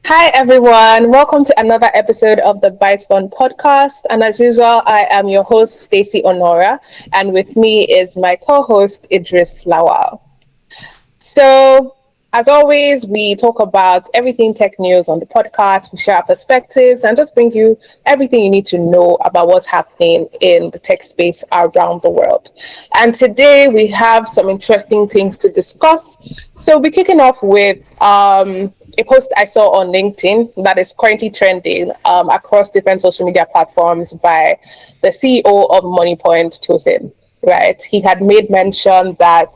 Hi everyone, welcome to another episode of the BytesBurn Podcast. And as usual, I am your host, Stacey Honora, and with me is my co-host, Idris Lawal. So, as always, we talk about everything tech news on the podcast. We share our perspectives and just bring you everything you need to know about what's happening in the tech space around the world. And today we have some interesting things to discuss. So, we're kicking off with a post I saw on LinkedIn that is currently trending across different social media platforms by the CEO of Moniepoint, Tosin. Right, he had made mention that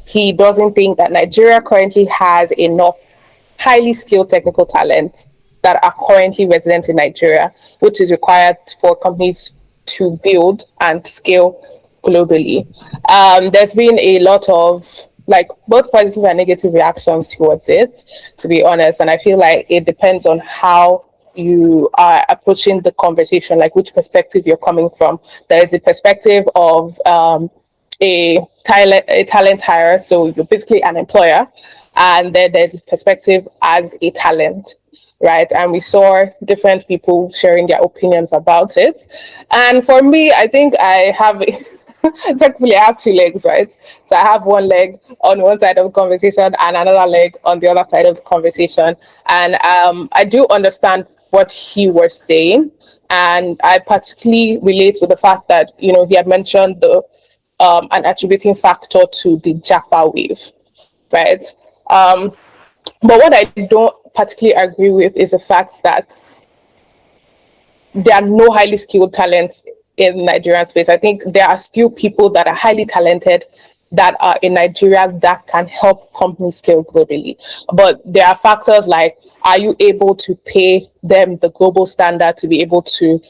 he doesn't think that Nigeria currently has enough highly skilled technical talent that are currently resident in Nigeria, which is required for companies to build and scale globally. There's been a lot of both positive and negative reactions towards it, to be honest. And I feel like it depends on how you are approaching the conversation, like which perspective you're coming from. There is a perspective of a talent hire, so you're basically an employer, and then there's perspective as a talent, right? And we saw different people sharing their opinions about it. And for me, I think I have technically I have two legs, right? So I have one leg on one side of the conversation and another leg on the other side of the conversation. And I do understand what he was saying, and I particularly relate with the fact that he had mentioned the an attributing factor to the Japa wave, right? But what I don't particularly agree with is the fact that there are no highly skilled talents in Nigerian space. I think there are still people that are highly talented that are in Nigeria that can help companies scale globally. But there are factors like, are you able to pay them the global standard to be able to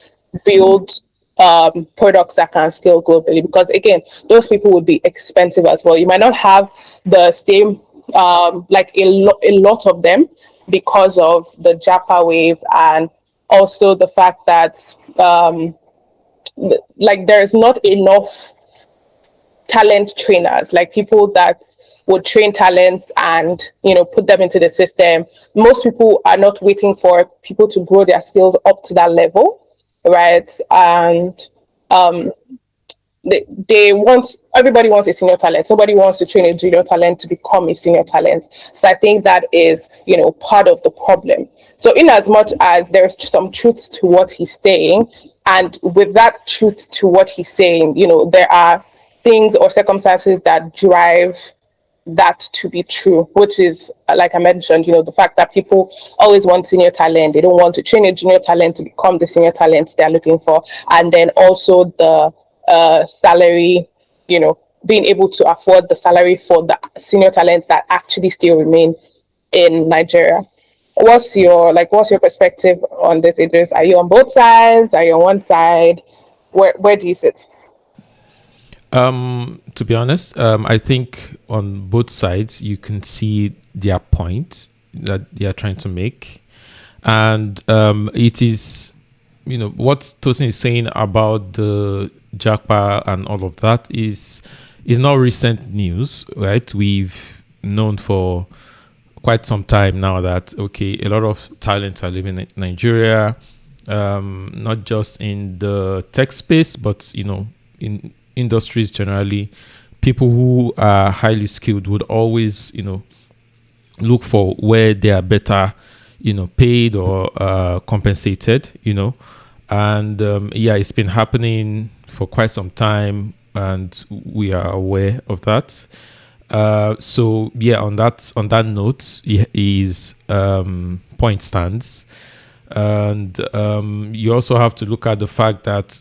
build products that can scale globally? Because again, those people would be expensive as well. You might not have the same a lot of them because of the Japa wave, and also the fact that there's not enough talent trainers, like people that would train talents and put them into the system. Most people are not waiting for people to grow their skills up to that level, right? And everybody wants a senior talent. Nobody wants to train a junior talent to become a senior talent. So I think that is part of the problem. So in as much as there's some truth to what he's saying, and with that truth to what he's saying, there are things or circumstances that drive that to be true, which is, like I mentioned, the fact that people always want senior talent. They don't want to train a junior talent to become the senior talent they're looking for. And then also the salary, being able to afford the salary for the senior talents that actually still remain in Nigeria. What's your perspective on this, Idris? Are you on both sides? Are you on one side? Where do you sit? To be honest, I think on both sides you can see their point that they are trying to make, and it is, what Tosin is saying about the Japa and all of that is not recent news, right? We've known for quite some time now that a lot of talents are living in Nigeria, not just in the tech space, but in industries generally. People who are highly skilled would always look for where they are better paid or compensated, and it's been happening for quite some time, and we are aware of that. On that note, his point stands. And you also have to look at the fact that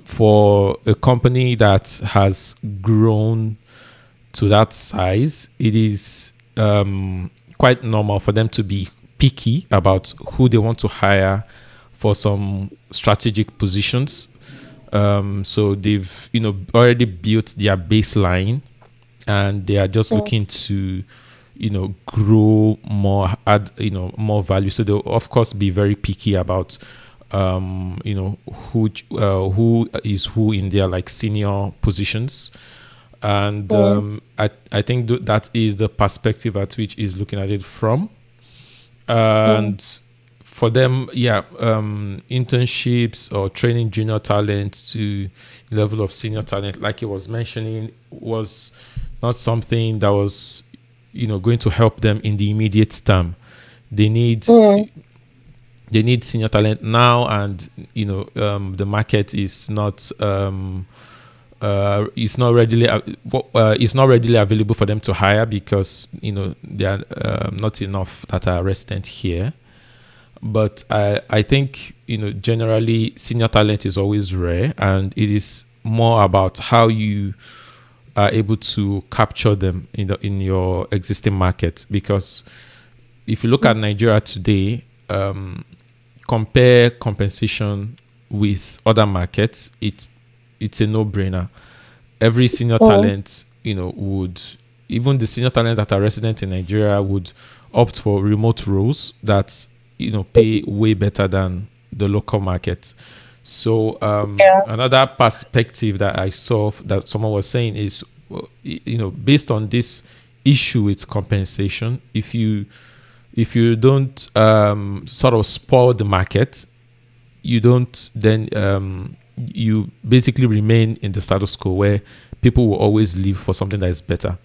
for a company that has grown to that size, it is quite normal for them to be picky about who they want to hire for some strategic positions. So they've already built their baseline, and they are just looking to grow more, add more value. So they'll of course be very picky about who is who in their senior positions. And I think that is the perspective at which he's looking at it from. And for them, internships or training junior talent to level of senior talent, like he was mentioning, was not something that was, going to help them in the immediate term. They need senior talent now, and the market is not it's not readily available for them to hire, because there are not enough that are resident here. But I think generally senior talent is always rare, and it is more about how you are able to capture them in your existing market. Because if you look at Nigeria today, compare compensation with other markets, it's a no-brainer. Every senior talent, would, even the senior talent that are resident in Nigeria, would opt for remote roles that pay way better than the local market. So another perspective that I saw that someone was saying is, based on this issue with compensation, if you don't sort of spoil the market, you don't then you basically remain in the status quo, where people will always leave for something that is better.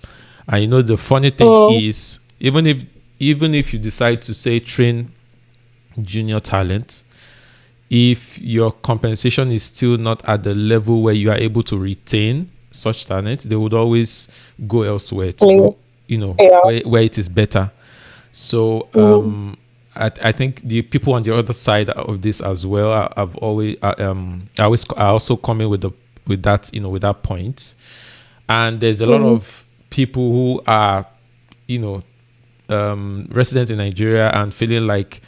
And the funny thing is, even if you decide to, say, train junior talent, if your compensation is still not at the level where you are able to retain such talent, they would always go elsewhere to where it is better. So I think the people on the other side of this as well are also coming with that point. And there's a lot of people who are residents in Nigeria and feeling like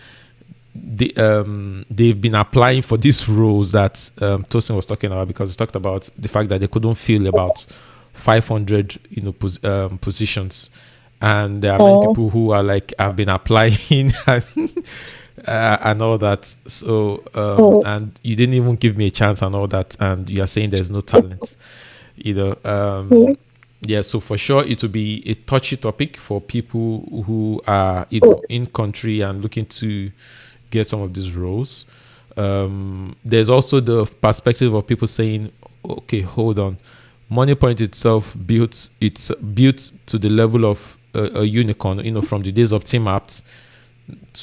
they've been applying for these roles that Tosin was talking about, because he talked about the fact that they couldn't fill about 500 positions. And there are many people who are like, I've been applying and all that. So and you didn't even give me a chance and all that, and you are saying there's no talent. So for sure it will be a touchy topic for people who are in country and looking to get some of these roles. There's also the perspective of people saying, okay, hold on, Moniepoint itself it's built to the level of a unicorn, from the days of Team Apps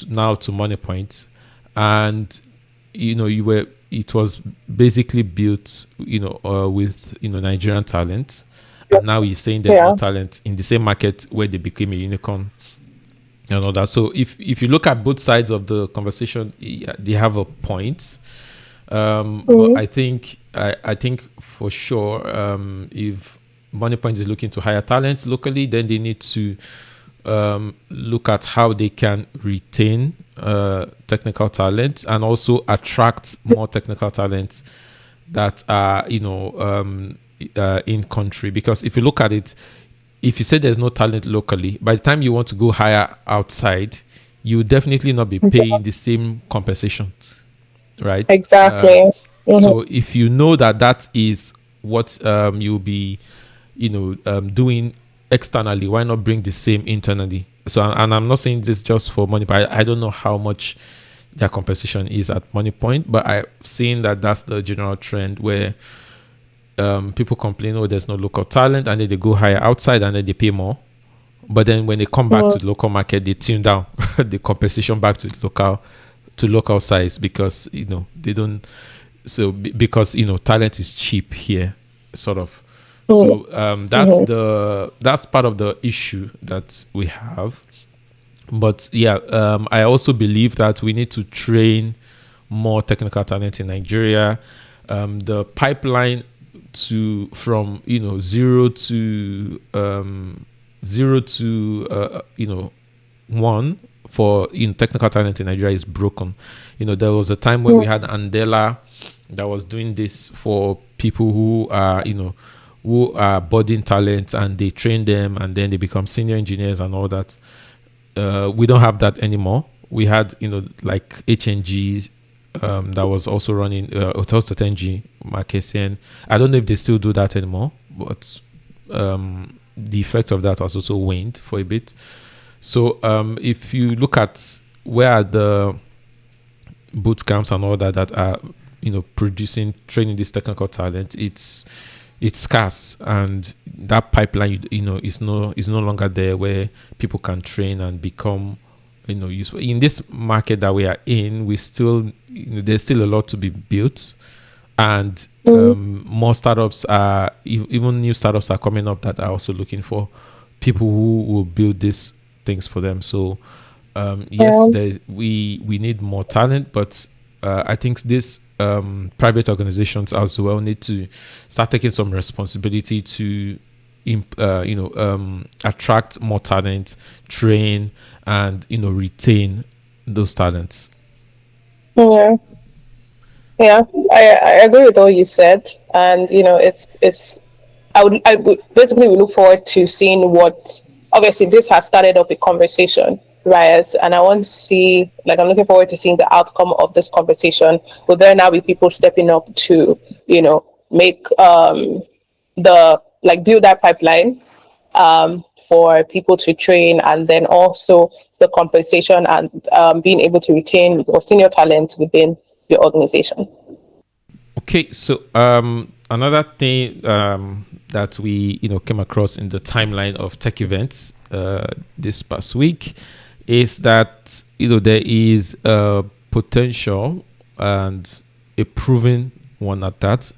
now to Moniepoint, and it was basically built with Nigerian talent, and now he's saying there's no talent in the same market where they became a unicorn and all that. So if you look at both sides of the conversation, they have a point. But I think for sure, if Moniepoint is looking to hire talent locally, then they need to look at how they can retain technical talent and also attract more technical talent that are in country. Because if you look at it, if you say there's no talent locally, by the time you want to go hire outside, you will definitely not be paying the same compensation, right? Exactly. So if you know that is what you'll be doing externally, why not bring the same internally? So, and I'm not saying this just for money, but I don't know how much their compensation is at Moniepoint, but I've seen that's the general trend, where people complain, oh, there's no local talent, and then they go hire outside and then they pay more. But then when they come back to the local market, they tune down the compensation back to local size, because they don't. So because talent is cheap here, sort of. So that's part of the issue that we have. But I also believe that we need to train more technical talent in Nigeria. The pipeline from zero to one for technical talent in Nigeria is broken. There was a time when we had Andela that was doing this for people who are budding talents, and they train them and then they become senior engineers and all that. We don't have that anymore. We had like HNGs that was also running Hotels NG, Marquesian. I don't know if they still do that anymore, but the effect of that was also waned for a bit. So if you look at where are the boot camps and all that that are producing training this technical talent? It's scarce, and that pipeline is no longer there where people can train and become useful in this market that we are in. We still there's still a lot to be built, and more startups are even new startups are coming up that are also looking for people who will build these things for them. So yes, we need more talent, but I think this private organizations as well need to start taking some responsibility to attract more talent, train, and retain those talents. Yeah. Yeah, I agree with all you said, and it's I would basically we look forward to seeing what, obviously this has started up a conversation, right? And I want to see, like, I'm looking forward to seeing the outcome of this conversation. Will there now be people stepping up to make the like build that pipeline for people to train, and then also the compensation and being able to retain your senior talent within your organization. Okay, so another thing that we came across in the timeline of tech events this past week is that there is a potential, and a proven one at that,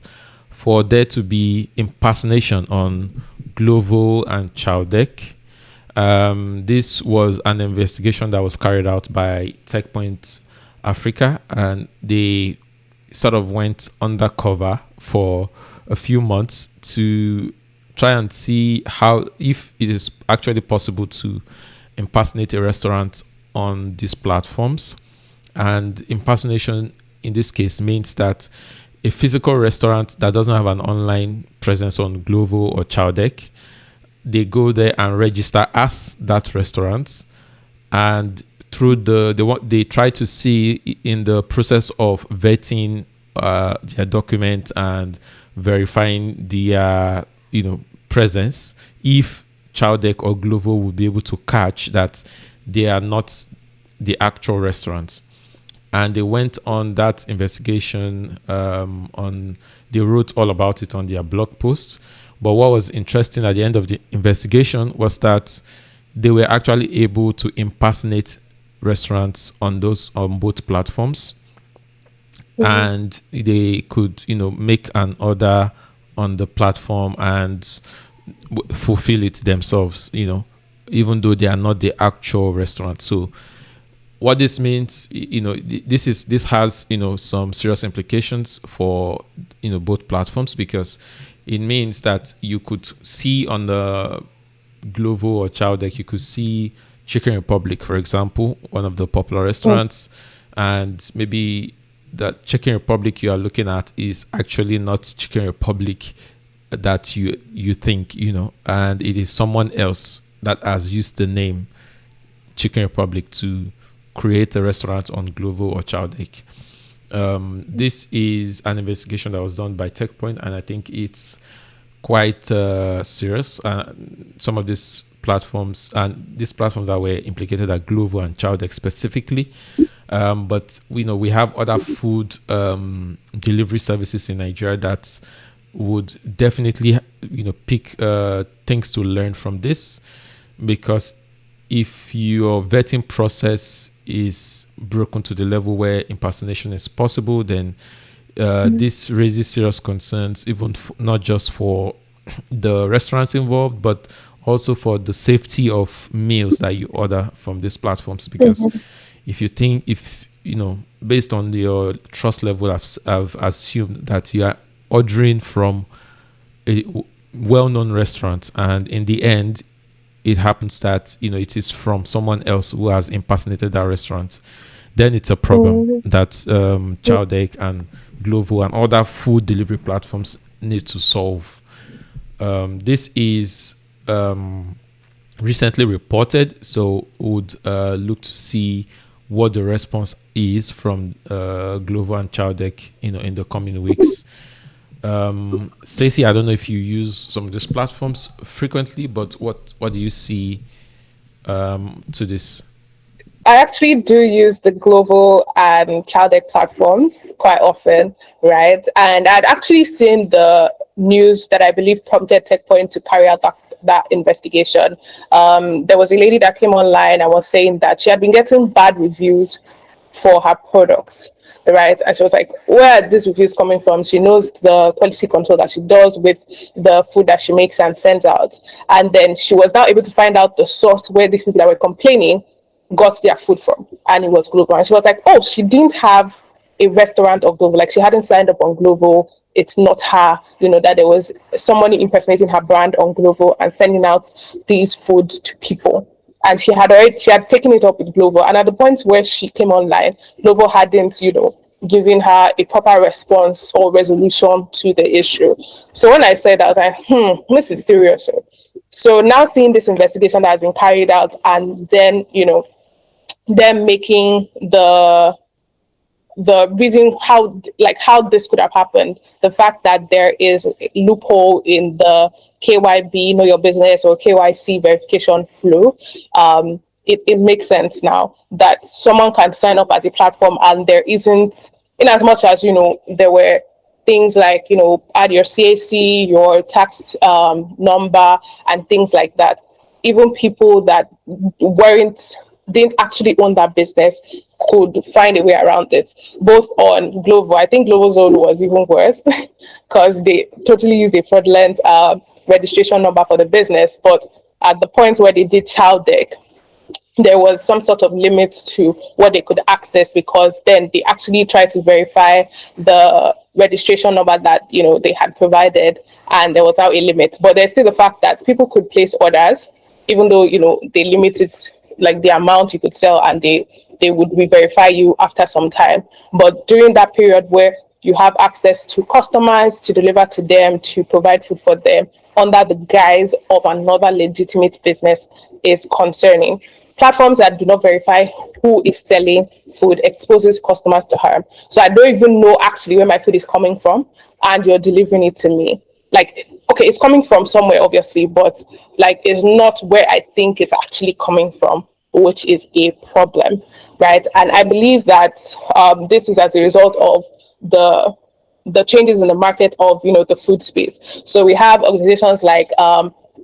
for there to be impersonation on Glovo and Chowdeck. This was an investigation that was carried out by TechPoint Africa, and they sort of went undercover for a few months to try and see if it is actually possible to impersonate a restaurant on these platforms. And impersonation in this case means that a physical restaurant that doesn't have an online presence on Glovo or Chowdeck, they go there and register as that restaurant, and through they try to see in the process of vetting their document and verifying their presence, if Chowdeck or Glovo will be able to catch that they are not the actual restaurants. And they went on that investigation. They wrote all about it on their blog posts. But what was interesting at the end of the investigation was that they were actually able to impersonate restaurants on both platforms, and they could make an order on the platform and fulfill it themselves, even though they are not the actual restaurant. So what this means, this has some serious implications for both platforms, because it means that you could see on the Glovo or Chowdeck, you could see Chicken Republic, for example, one of the popular restaurants, and maybe that Chicken Republic you are looking at is actually not Chicken Republic that you think, and it is someone else that has used the name Chicken Republic to create a restaurant on Glovo or Chowdeck. This is an investigation that was done by TechPoint, and I think it's quite serious. Some of these platforms that were implicated are Glovo and Chowdeck specifically, but we have other food delivery services in Nigeria that would definitely pick things to learn from this, because if your vetting process is broken to the level where impersonation is possible, then this raises serious concerns, even not just for the restaurants involved, but also for the safety of meals that you order from these platforms. Because if based on your trust level, I've assumed that you are ordering from a well-known restaurant, and in the end it happens that it is from someone else who has impersonated that restaurant, then it's a problem that Chowdeck and Glovo and other food delivery platforms need to solve. This is recently reported, so would look to see what the response is from Glovo and Chowdeck in the coming weeks. Stacey, I don't know if you use some of these platforms frequently, but what do you see to this? I actually do use the Glovo and Chowdeck platforms quite often, right? And I'd actually seen the news that I believe prompted TechPoint to carry out that investigation. There was a lady that came online and was saying that she had been getting bad reviews for her products, right? And she was like, where are these reviews coming from? She knows the quality control that she does with the food that she makes and sends out. And then she was now able to find out the source where these people that were complaining got their food from, and it was Glovo. And she was like, oh, she didn't have a restaurant of Glovo, like she hadn't signed up on Glovo. It's not her, that there was somebody impersonating her brand on Glovo and sending out these foods to people. And she had taken it up with Glovo. And at the point where she came online, Glovo hadn't, given her a proper response or resolution to the issue. So when I said that, I was like, this is serious. So now seeing this investigation that has been carried out, and then, them making the reason how this could have happened, the fact that there is a loophole in the KYB, know your business, or KYC verification flow, it makes sense now that someone can sign up as a platform and there isn't, in as much as, there were things like, add your CAC, your tax number, and things like that. Even people that didn't actually own that business could find a way around it, both on Glovo. I think Glovo's own was even worse because they totally used a fraudulent registration number for the business. But at the point where they did Chowdeck, there was some sort of limit to what they could access, because then they actually tried to verify the registration number that they had provided, and there was now a limit. But there's still the fact that people could place orders, even though they limited like the amount you could sell, and they would re-verify you after some time. But during that period where you have access to customers, to deliver to them, to provide food for them under the guise of another legitimate business, is concerning. Platforms that do not verify who is selling food exposes customers to harm. So I don't even know actually where my food is coming from, and you're delivering it to me. Like, okay, it's coming from somewhere, obviously, but like, it's not where I think it's actually coming from, which is a problem, right? And I believe that this is as a result of the changes in the market of the food space. So we have organizations like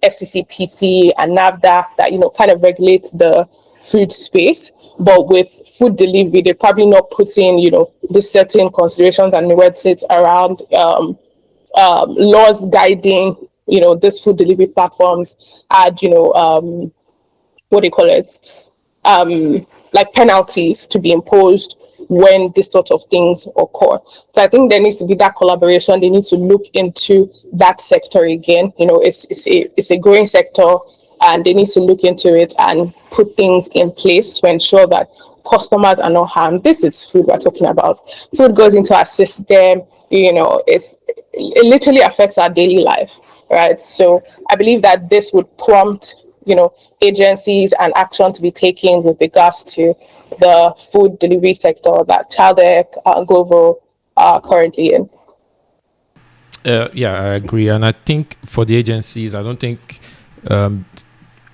FCCPC and NAFDAC that kind of regulate the food space, but with food delivery, they're probably not putting the certain considerations and nuances around laws guiding these food delivery platforms, add what do you call it, like penalties to be imposed when this sort of things occur. So I think there needs to be that collaboration. They need to look into that sector again. It's a growing sector, and they need to look into it and put things in place to ensure that customers are not harmed. This is food we're talking about. Food goes into our system. It literally affects our daily life, right? So I believe that this would prompt agencies and action to be taken with regards to the food delivery sector that Chowdeck and Glovo are currently in. Yeah, I agree. And I think for the agencies, I don't think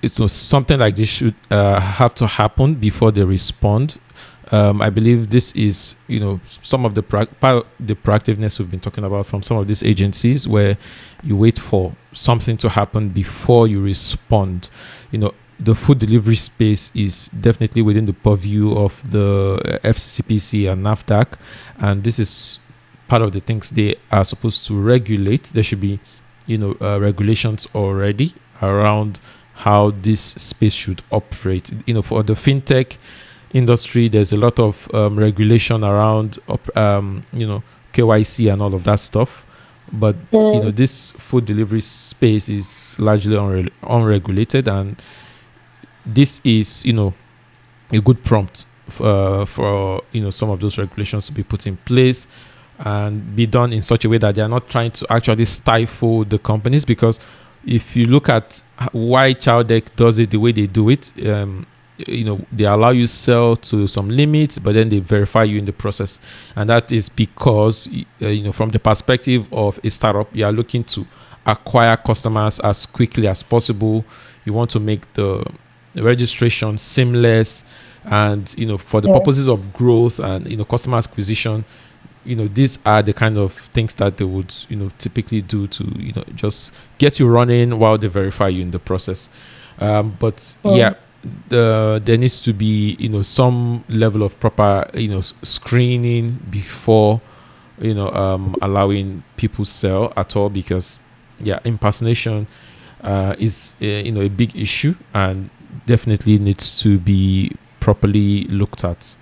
it's something like this should have to happen before they respond. I believe this is, some of the proactiveness we've been talking about from some of these agencies, where you wait for something to happen before you respond. The food delivery space is definitely within the purview of the FCCPC and NAFDAC, and this is part of the things they are supposed to regulate. There should be, regulations already around how this space should operate. For the fintech industry, there's a lot of regulation around KYC and all of that stuff, but this food delivery space is largely unregulated, and this is a good prompt for some of those regulations to be put in place and be done in such a way that they are not trying to actually stifle the companies. Because if you look at why Chowdeck does it the way they do it, they allow you sell to some limits, but then they verify you in the process. And that is because, from the perspective of a startup, you are looking to acquire customers as quickly as possible. You want to make the registration seamless. And for the purposes of growth and customer acquisition, these are the kind of things that they would typically do to just get you running while they verify you in the process. But yeah, there needs to be some level of proper screening before allowing people sell at all, because impersonation is a big issue and definitely needs to be properly looked at.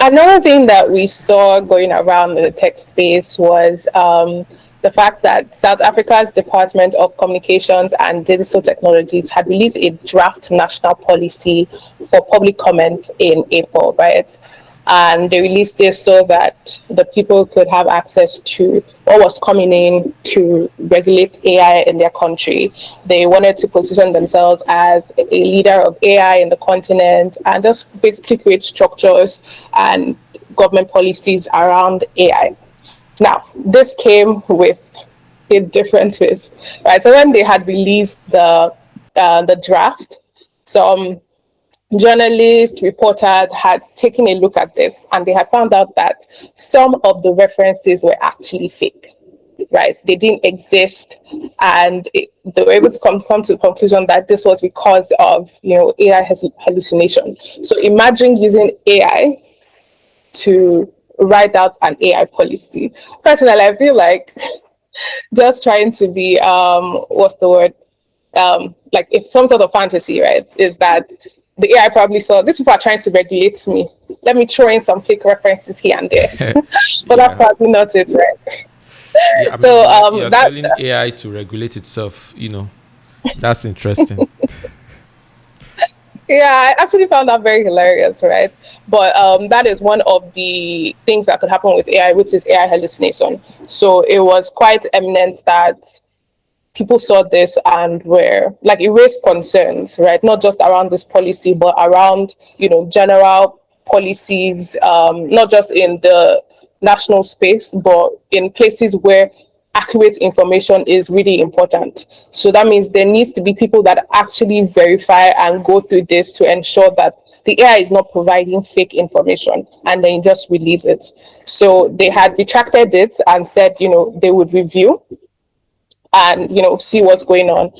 Another thing that we saw going around in the tech space was the fact that South Africa's Department of Communications and Digital Technologies had released a draft national policy for public comment in April, right? And they released this so that the people could have access to what was coming in to regulate AI in their country. They wanted to position themselves as a leader of AI in the continent and just basically create structures and government policies around AI. Now, this came with a different twist, right? So when they had released the draft, some journalists, reporters had taken a look at this, and they had found out that some of the references were actually fake, right? They didn't exist, and they were able to come to the conclusion that this was because of AI hallucination. So imagine using AI to write out an AI policy. Personally, I feel like just trying to be what's the word? Like if some sort of fantasy, right? Is that the AI probably saw these people are trying to regulate me. Let me throw in some fake references here and there. But that's probably not it, right? Yeah, I mean, So you're that telling AI to regulate itself. That's interesting. yeah, I actually found that very hilarious, right? But that is one of the things that could happen with AI, which is AI hallucination. So it was quite eminent that people saw this and were like, it raised concerns, right? Not just around this policy, but around general policies, not just in the national space, but in places where accurate information is really important. So that means there needs to be people that actually verify and go through this to ensure that the AI is not providing fake information and then just release it. So they had retracted it and said they would review and see what's going on,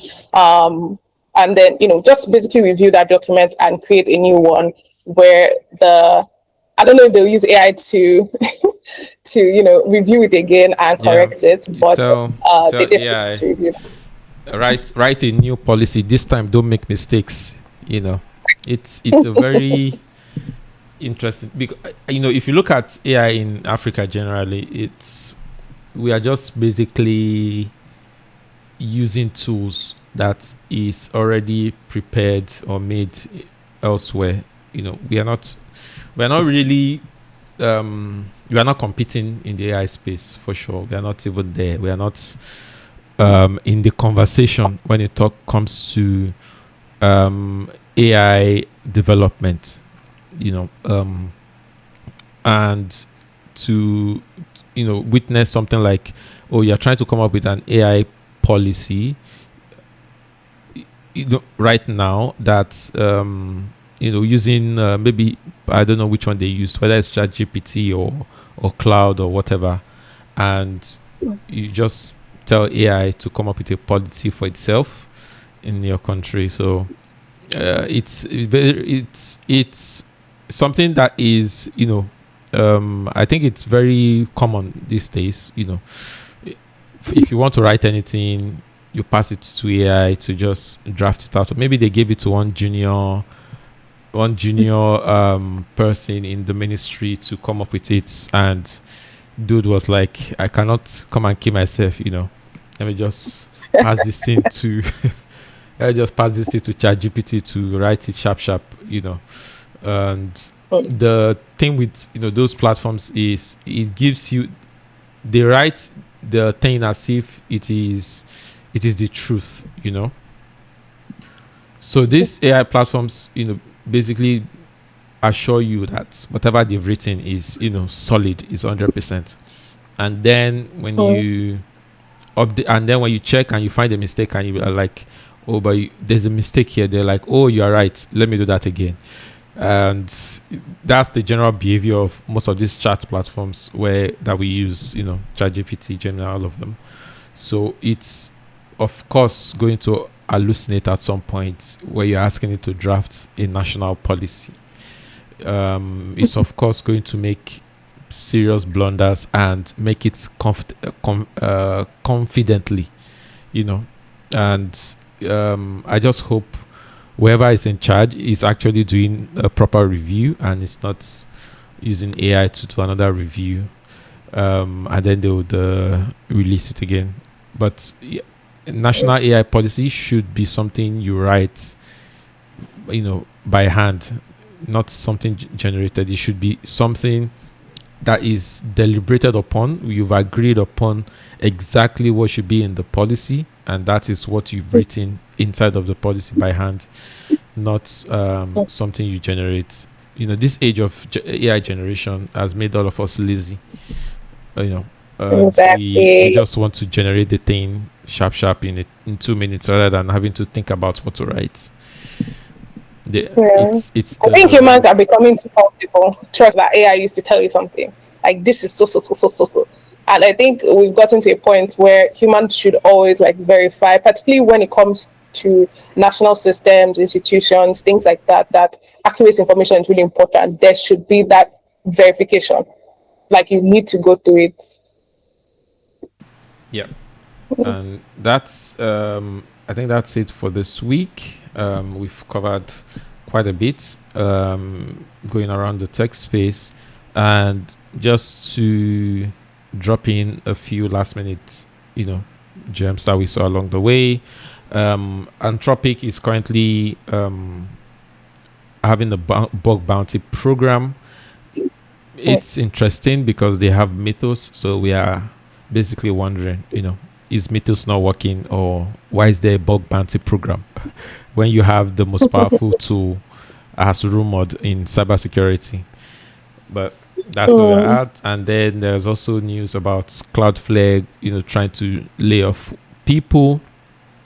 and then just basically review that document and create a new one where I don't know if they'll use AI to to review it again and correct it, but they did AI, to review. write a new policy this time, don't make mistakes. It's a very interesting, because if you look at AI in Africa generally, we are just basically using tools that is already prepared or made elsewhere. We are not really we are not competing in the AI space for sure. We are not even there. We are not in the conversation when it comes to AI development, and to witness something like, oh, you're trying to come up with an AI policy right now that using maybe, I don't know which one they use, whether it's ChatGPT or Cloud or whatever, and you just tell AI to come up with a policy for itself in your country. So it's something that is I think it's very common these days. If you want to write anything, you pass it to AI to just draft it out. Or maybe they gave it to one junior person in the ministry to come up with it, and dude was like, I cannot come and kill myself. Let me just pass this thing to ChatGPT to write it sharp. And the thing with those platforms is it gives you, they write the thing as if it is the truth. So these AI platforms basically assure you that whatever they've written is solid, is 100%. And then when you update, and then when you check and you find a mistake and you are like, oh, but there's a mistake here, they're like, oh, you are right, let me do that again. And that's the general behavior of most of these chat platforms where that we use, ChatGPT, Gemini, all of them. So it's of course going to hallucinate at some point where you're asking it to draft a national policy. It's of course going to make serious blunders and make it confidently, and I just hope whoever is in charge is actually doing a proper review and it's not using AI to do another review, and then they would release it again. But national AI policy should be something you write, by hand, not something generated. It should be something that is deliberated upon. You've agreed upon exactly what should be in the policy, and that is what you've written inside of the policy by hand, not something you generate. This age of AI generation has made all of us lazy. We Exactly. just want to generate the thing sharp in 2 minutes rather than having to think about what to write. Yeah. It's I think the humans are becoming too comfortable. Trust that AI used to tell you something. Like this is so. And I think we've gotten to a point where humans should always like verify, particularly when it comes to national systems, institutions, things like that, that accurate information is really important. There should be that verification. Like you need to go through it. Yeah. And that's I think that's it for this week. We've covered quite a bit going around the tech space, and just to drop in a few last minute gems that we saw along the way. Anthropic is currently having a bug bounty program. It's interesting because they have Mythos, so we are basically wondering, is Mythos not working, or why is there a bug bounty program when you have the most powerful tool as rumored in cybersecurity? But that's where we're at. And then there's also news about Cloudflare, trying to lay off people,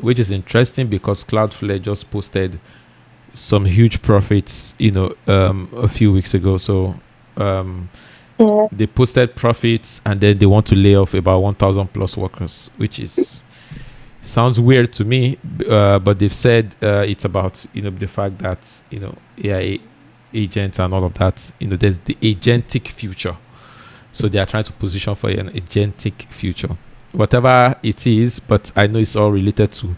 which is interesting because Cloudflare just posted some huge profits, a few weeks ago. So they posted profits and then they want to lay off about 1,000 plus workers, which sounds weird to me, but they've said it's about the fact that AI agents and all of that, there's the agentic future, so they are trying to position for an agentic future, whatever it is. But I know it's all related to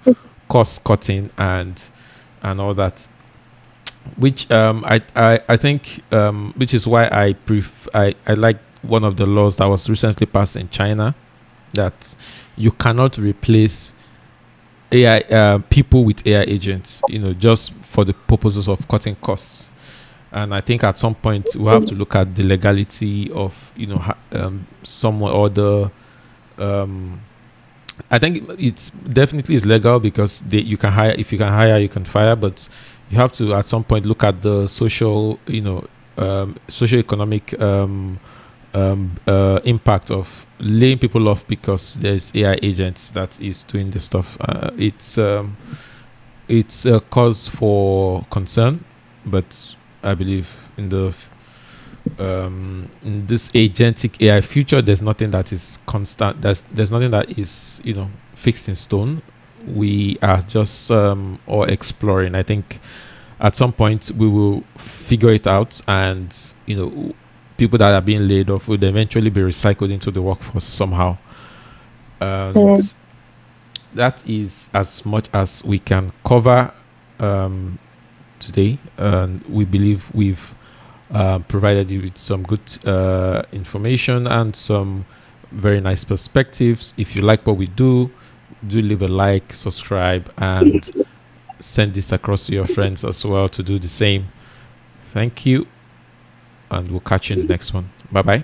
cost cutting and all that, which I think which is why I like one of the laws that was recently passed in China, that you cannot replace AI people with AI agents, just for the purposes of cutting costs. And I think at some point we'll have to look at the legality of some other. I think it's definitely is legal because you can hire. If you can hire, you can fire, but you have to at some point look at the social, socio-economic impact of laying people off because there's AI agents that is doing this stuff. It's a cause for concern, but I believe in this agentic AI future, there's nothing that is constant. There's nothing that is fixed in stone. We are just all exploring. I think at some point we will figure it out, and people that are being laid off will eventually be recycled into the workforce somehow. And that is as much as we can cover today. And we believe we've provided you with some good information and some very nice perspectives. If you like what we do leave a like, subscribe, and send this across to your friends as well to do the same. Thank you, and we'll catch you in the next one. Bye bye.